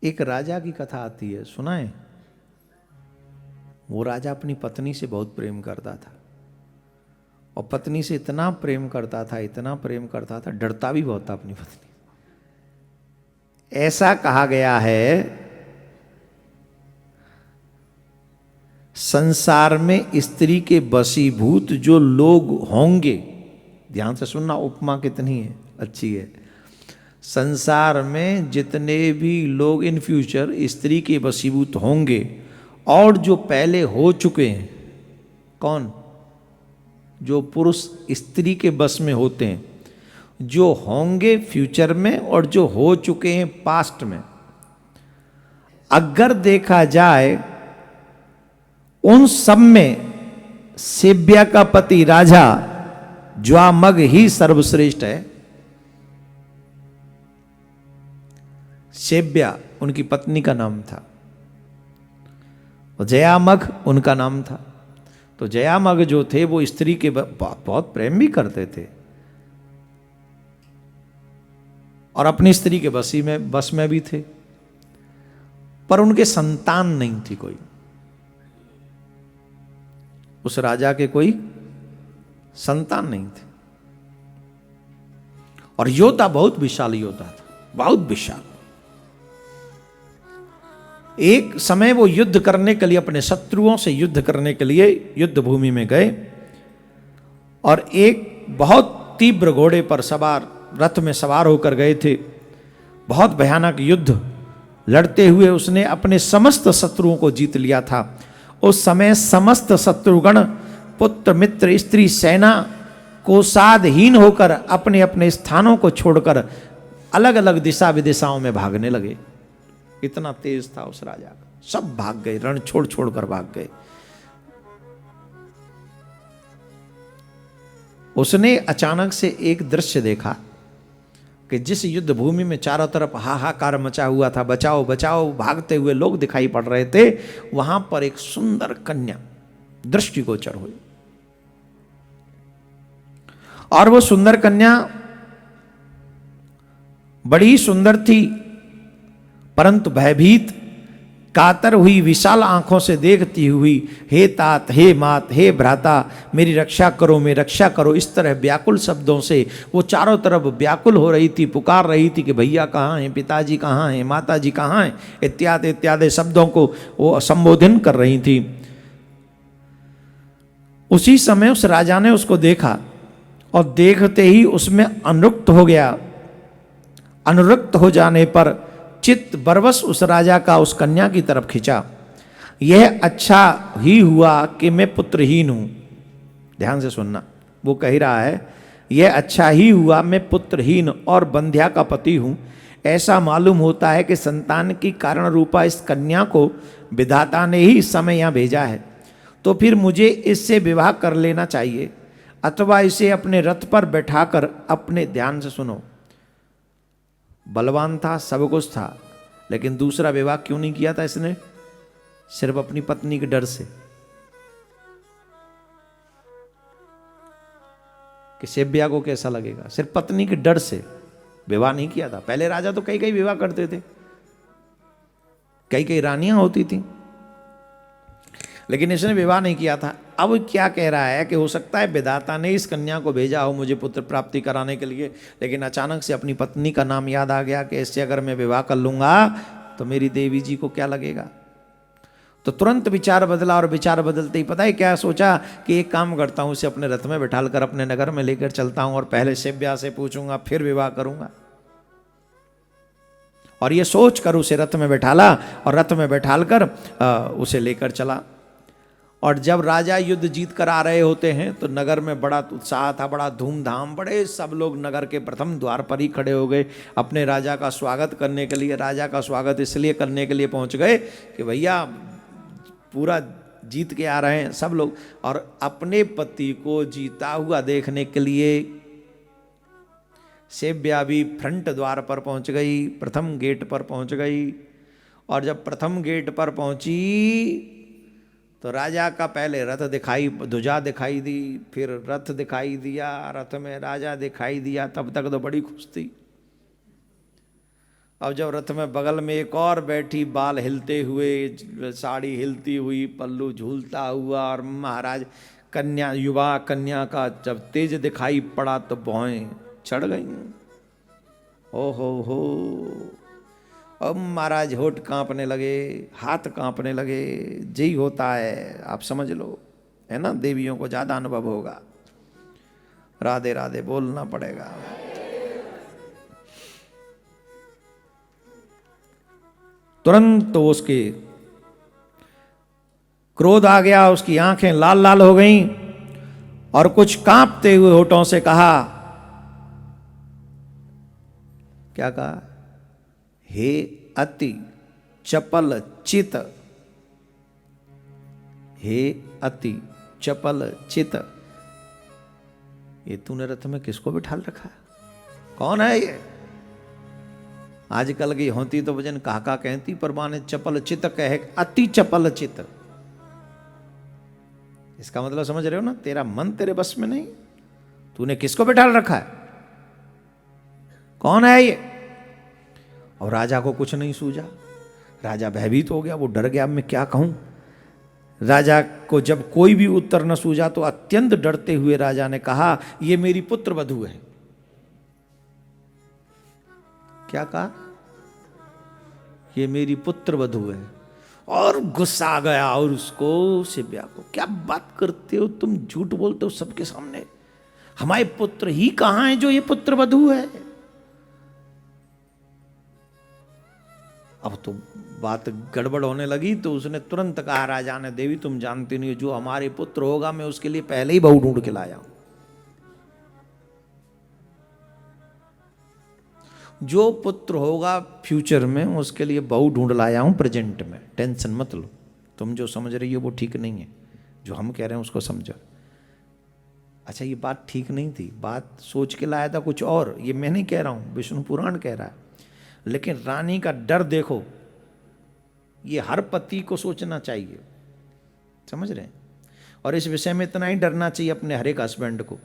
एक राजा की कथा आती है, सुना है? वो राजा अपनी पत्नी से बहुत प्रेम करता था और पत्नी से इतना प्रेम करता था, इतना प्रेम करता था, डरता भी बहुत था अपनी पत्नी। ऐसा कहा गया है संसार में स्त्री के वशीभूत जो लोग होंगे, ध्यान से सुनना, उपमा कितनी है अच्छी है। संसार में जितने भी लोग इन फ्यूचर स्त्री के वशीभूत होंगे और जो पहले हो चुके हैं, कौन? जो पुरुष स्त्री के बस में होते हैं, जो होंगे फ्यूचर में और जो हो चुके हैं पास्ट में, अगर देखा जाए उन सब में सेव्या का पति राजा ज्वामग ही सर्वश्रेष्ठ है। सेव्या उनकी पत्नी का नाम था और जयामग उनका नाम था। तो जयामग जो थे वो स्त्री के बहुत प्रेम भी करते थे और अपनी स्त्री के बस में भी थे, पर उनके संतान नहीं थी कोई। उस राजा के कोई संतान नहीं थे और योद्धा बहुत विशाल योद्धा था, बहुत विशाल। एक समय वो युद्ध करने के लिए, अपने शत्रुओं से युद्ध करने के लिए युद्ध भूमि में गए और एक बहुत तीव्र घोड़े पर सवार, रथ में सवार होकर गए थे। बहुत भयानक युद्ध लड़ते हुए उसने अपने समस्त शत्रुओं को जीत लिया था। उस समय समस्त शत्रुगण, पुत्र, मित्र, स्त्री, सेना को साधहीन होकर अपने अपने स्थानों को छोड़कर अलग अलग दिशा विदिशाओं में भागने लगे। इतना तेज था उस राजा का, सब भाग गए, रण छोड़ छोड़ कर भाग गए। उसने अचानक से एक दृश्य देखा कि जिस युद्ध भूमि में चारों तरफ हाहाकार मचा हुआ था, बचाओ बचाओ भागते हुए लोग दिखाई पड़ रहे थे, वहां पर एक सुंदर कन्या दृष्टिगोचर हुई और वो सुंदर कन्या बड़ी सुंदर थी, परंतु भयभीत, कातर हुई, विशाल आंखों से देखती हुई, हे तात, हे मात, हे भ्राता, मेरी रक्षा करो, मेरी रक्षा करो, इस तरह व्याकुल शब्दों से वो चारों तरफ व्याकुल हो रही थी, पुकार रही थी कि भैया कहाँ हैं, पिताजी कहाँ हैं, माताजी कहाँ हैं, इत्यादि इत्यादि शब्दों को वो संबोधन कर रही थी। उसी समय उस राजा ने उसको देखा और देखते ही उसमें अनुरक्त हो गया। अनुरक्त हो जाने पर चित्त बरवश उस राजा का उस कन्या की तरफ खिंचा। यह अच्छा ही हुआ कि मैं पुत्रहीन हूं। ध्यान से सुनना, वो कह रहा है यह अच्छा ही हुआ मैं पुत्रहीन और बंध्या का पति हूं। ऐसा मालूम होता है कि संतान की कारण रूपा इस कन्या को विधाता ने ही इस समय यहां भेजा है, तो फिर मुझे इससे विवाह कर लेना चाहिए अथवा इसे अपने रथ पर बैठाकर अपने, ध्यान से सुनो, बलवान था, सब कुछ था, लेकिन दूसरा विवाह क्यों नहीं किया था इसने? सिर्फ अपनी पत्नी के डर से कि सेव्या को कैसा लगेगा, सिर्फ पत्नी के डर से विवाह नहीं किया था। पहले राजा तो कई कई विवाह करते थे, कई कई रानियां होती थी, लेकिन इसने विवाह नहीं किया था। अब क्या कह रहा है कि हो सकता है विधाता ने इस कन्या को भेजा हो मुझे पुत्र प्राप्ति कराने के लिए, लेकिन अचानक से अपनी पत्नी का नाम याद आ गया कि इससे अगर मैं विवाह कर लूंगा तो मेरी देवी जी को क्या लगेगा। तो तुरंत विचार बदला और विचार बदलते ही पता है क्या सोचा कि एक काम करता हूं, इसे अपने रथ में बैठालकर अपने नगर में लेकर चलता हूं और पहले सेव्या से पूछूंगा फिर विवाह करूंगा। और ये सोच कर उसे रथ में बैठाला और रथ में बैठालकर उसे लेकर चला। और जब राजा युद्ध जीत कर आ रहे होते हैं तो नगर में बड़ा उत्साह था, बड़ा धूमधाम, बड़े सब लोग नगर के प्रथम द्वार पर ही खड़े हो गए अपने राजा का स्वागत करने के लिए। राजा का स्वागत इसलिए करने के लिए पहुंच गए कि भैया पूरा जीत के आ रहे हैं सब लोग, और अपने पति को जीता हुआ देखने के लिए सेव्या भी फ्रंट द्वार पर पहुंच गई, प्रथम गेट पर पहुंच गई। और जब प्रथम गेट पर पहुंची तो राजा का पहले रथ दिखाई, ध्वजा दिखाई दी, फिर रथ दिखाई दिया, रथ में राजा दिखाई दिया। तब तक तो बड़ी खुश थी, अब जब रथ में बगल में एक और बैठी, बाल हिलते हुए, साड़ी हिलती हुई, पल्लू झूलता हुआ, और महाराज कन्या, युवा कन्या का जब तेज दिखाई पड़ा तो भौएं चढ़ गई। ओ हो, अब महाराज होठ कांपने लगे, हाथ कांपने लगे। जी होता है, आप समझ लो, है ना, देवियों को ज्यादा अनुभव होगा। राधे राधे बोलना पड़ेगा। तुरंत तो उसके क्रोध आ गया, उसकी आंखें लाल लाल हो गईं और कुछ कांपते हुए होठों से कहा, क्या कहा? हे अति चपल चित, हे अति चपल चित, ये तूने रथ में किसको बिठाल रखा है? कौन है ये? आजकल की होती तो वजन काका कहती, पर माने चपल चित कहे, अति चपल चित। इसका मतलब समझ रहे हो ना, तेरा मन तेरे बस में नहीं, तूने किसको बिठाल रखा है? कौन है ये? और राजा को कुछ नहीं सूझा, राजा भयभीत हो गया, वो डर गया, अब मैं क्या कहूं। राजा को जब कोई भी उत्तर न सूझा तो अत्यंत डरते हुए राजा ने कहा, ये मेरी पुत्र वधू है। क्या कहा? ये मेरी पुत्र वधू है। और गुस्सा आ गया और उसको, शिव्या को, क्या बात करते हो तुम, झूठ बोलते हो सबके सामने, हमारे पुत्र ही कहां है जो ये पुत्र वधू है? अब तो बात गड़बड़ होने लगी, तो उसने तुरंत कहा राजा ने, देवी तुम जानती नहीं, जो हमारे पुत्र होगा मैं उसके लिए पहले ही बहू ढूंढ के लाया हूं। जो पुत्र होगा फ्यूचर में उसके लिए बहू ढूंढ लाया हूं प्रेजेंट में, टेंशन मत लो। तुम जो समझ रही हो वो ठीक नहीं है, जो हम कह रहे हैं उसको समझो। अच्छा ये बात ठीक नहीं थी, बात सोच के लाया था कुछ और, ये मैं नहीं कह रहा हूं, विष्णु पुराण कह रहा है। लेकिन रानी का डर देखो, ये हर पति को सोचना चाहिए, समझ रहे हैं? और इस विषय में इतना ही डरना चाहिए अपने हर एक हस्बैंड को।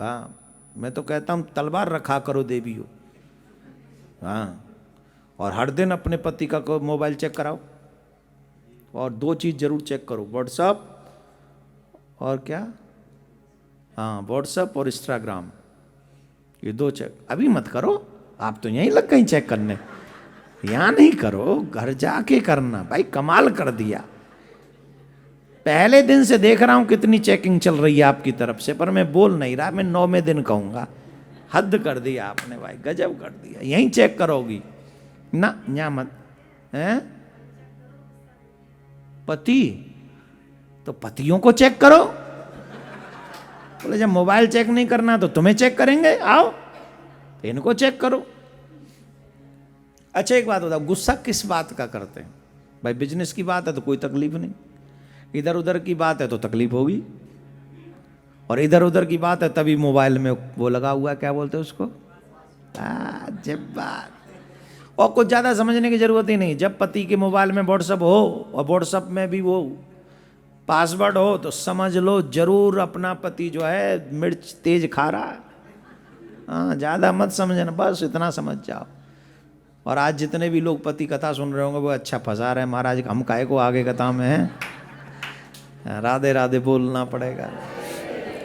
हाँ, मैं तो कहता हूं तलवार रखा करो देवी हो। हाँ, और हर दिन अपने पति का मोबाइल चेक कराओ, और दो चीज़ जरूर चेक करो, व्हाट्सएप और क्या, हाँ व्हाट्सएप और इंस्टाग्राम, ये दो चेक। अभी मत करो, आप तो यहीं लग गई चेक करने, यहाँ नहीं करो, घर जाके करना। भाई कमाल कर दिया, पहले दिन से देख रहा हूँ कितनी चेकिंग चल रही है आपकी तरफ से, पर मैं बोल नहीं रहा, मैं 9वें दिन कहूँगा। हद कर दिया आपने भाई, गजब कर दिया, यहीं चेक करोगी ना, यहाँ मत हैं। पति तो पतियों को चेक करो, बोले जब मोबाइल चेक नहीं करना तो तुम्हें चेक करेंगे, आओ इनको चेक करो। अच्छा एक बात बताओ, गुस्सा किस बात का करते हैं? भाई बिजनेस की बात है तो कोई तकलीफ नहीं, इधर उधर की बात है तो तकलीफ होगी, और इधर उधर की बात है तभी मोबाइल में वो लगा हुआ है, क्या बोलते हैं उसको, जब बात। और कुछ ज़्यादा समझने की जरूरत ही नहीं, जब पति के मोबाइल में व्हाट्सअप हो और व्हाट्सअप में भी वो पासवर्ड हो तो समझ लो जरूर अपना पति जो है मिर्च तेज खा रहा है। हाँ, ज़्यादा मत समझना, बस इतना समझ जाओ। और आज जितने भी लोग पति कथा सुन रहे होंगे वो अच्छा फंसा रहे हैं, महाराज हम काहे को आगे कथा में हैं। राधे राधे बोलना पड़ेगा,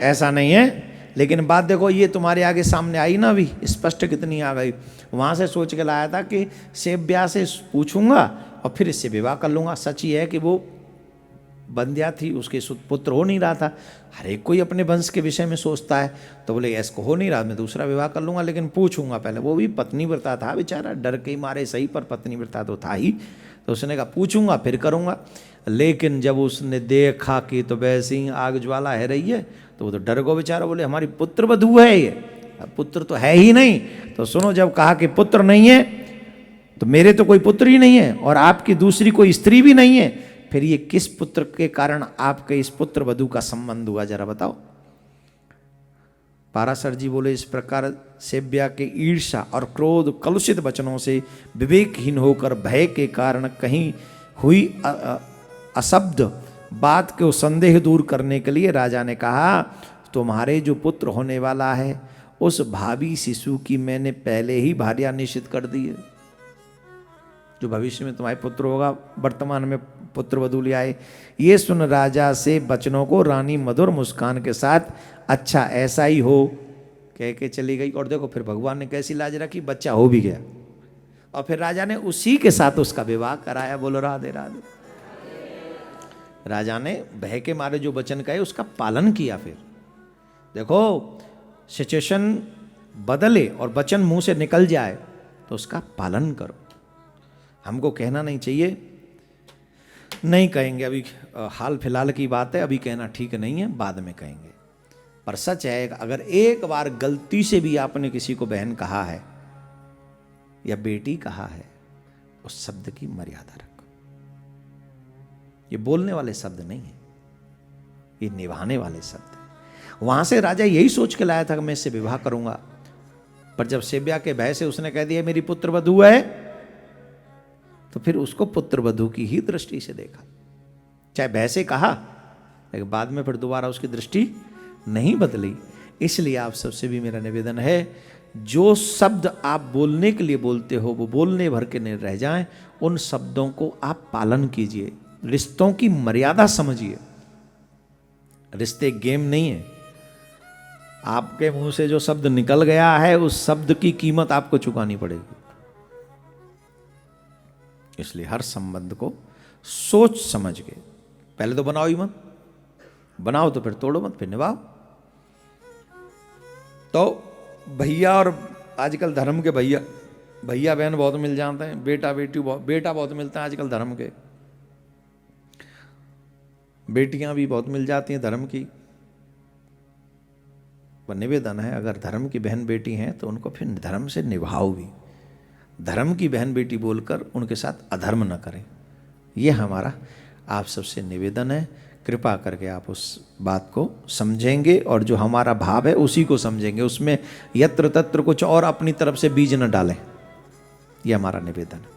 ऐसा नहीं है। लेकिन बात देखो, ये तुम्हारे आगे सामने आई ना, अभी स्पष्ट कितनी आ गई। वहाँ से सोच के लाया था कि सेव्या से पूछूंगा और फिर इससे विवाह कर लूँगा। सच ही है कि वो बंध्या थी, उसके पुत्र हो नहीं रहा था। हर एक कोई अपने वंश के विषय में सोचता है, तो बोले इसको हो नहीं रहा, मैं दूसरा विवाह कर लूँगा, लेकिन पूछूंगा पहले। वो भी पत्नी व्रता था बेचारा, डर के ही मारे सही, पर पत्नी व्रता तो था ही। तो उसने कहा पूछूंगा फिर करूँगा। लेकिन जब उसने देखा कि तो वैसे ही आग ज्वाला है रही है, तो वो तो डर गो बेचारा, बोले हमारी पुत्र वधू है ये, अब पुत्र तो है ही नहीं। तो सुनो, जब कहा कि पुत्र नहीं है तो मेरे तो कोई पुत्र ही नहीं है और आपकी दूसरी कोई स्त्री भी नहीं है, फिर ये किस पुत्र के कारण आपके इस पुत्र वधू का संबंध हुआ, जरा बताओ। पाराशर जी बोले, इस प्रकार सेव्या के ईर्ष्या और क्रोध कलुषित वचनों से विवेकहीन होकर भय के कारण कहीं हुई अशब्द बात को संदेह दूर करने के लिए राजा ने कहा, तुम्हारे जो पुत्र होने वाला है उस भावी शिशु की मैंने पहले ही भार्या निश्चित कर दी है। जो भविष्य में तुम्हारे पुत्र होगा, वर्तमान में पुत्र वधू ले आए। ये सुन राजा से बचनों को रानी मधुर मुस्कान के साथ अच्छा ऐसा ही हो कह के चली गई। और देखो फिर भगवान ने कैसी लाज रखी, बच्चा हो भी गया। और फिर राजा ने उसी के साथ उसका विवाह कराया। बोलो राधे राधे। राजा ने भय के मारे जो वचन कहे उसका पालन किया। फिर देखो सिचुएशन बदले और वचन मुंह से निकल जाए तो उसका पालन करो। हमको कहना नहीं चाहिए, नहीं कहेंगे अभी, हाल फिलहाल की बात है, अभी कहना ठीक नहीं है, बाद में कहेंगे। पर सच है, अगर एक बार गलती से भी आपने किसी को बहन कहा है या बेटी कहा है, उस शब्द की मर्यादा रखो। ये बोलने वाले शब्द नहीं है, ये निभाने वाले शब्द है। वहां से राजा यही सोच के लाया था कि मैं इससे विवाह करूंगा, पर जब सेव्या के भय से उसने कह दिया मेरी पुत्र वधू है, तो फिर उसको पुत्र वधू की ही दृष्टि से देखा। चाहे भय से कहा, लेकिन बाद में फिर दोबारा उसकी दृष्टि नहीं बदली। इसलिए आप सबसे भी मेरा निवेदन है, जो शब्द आप बोलने के लिए बोलते हो वो बोलने भर के नहीं रह जाएं। उन शब्दों को आप पालन कीजिए, रिश्तों की मर्यादा समझिए। रिश्ते गेम नहीं है। आपके मुंह से जो शब्द निकल गया है उस शब्द की कीमत आपको चुकानी पड़ेगी। इसलिए हर संबंध को सोच समझ के, पहले तो बनाओ ही मत, बनाओ तो फिर तोड़ो मत, फिर निभाओ। तो भैया, और आजकल धर्म के भैया भैया बहन बहुत मिल जाते हैं, बेटा बहुत मिलता है आजकल धर्म के, बेटियां भी बहुत मिल जाती हैं धर्म की। पर निवेदन है, अगर धर्म की बहन बेटी हैं तो उनको फिर धर्म से निभाओ भी। धर्म की बहन बेटी बोलकर उनके साथ अधर्म न करें। यह हमारा आप सबसे निवेदन है। कृपा करके आप उस बात को समझेंगे और जो हमारा भाव है उसी को समझेंगे, उसमें यत्र तत्र कुछ और अपनी तरफ से बीज न डालें। यह हमारा निवेदन है।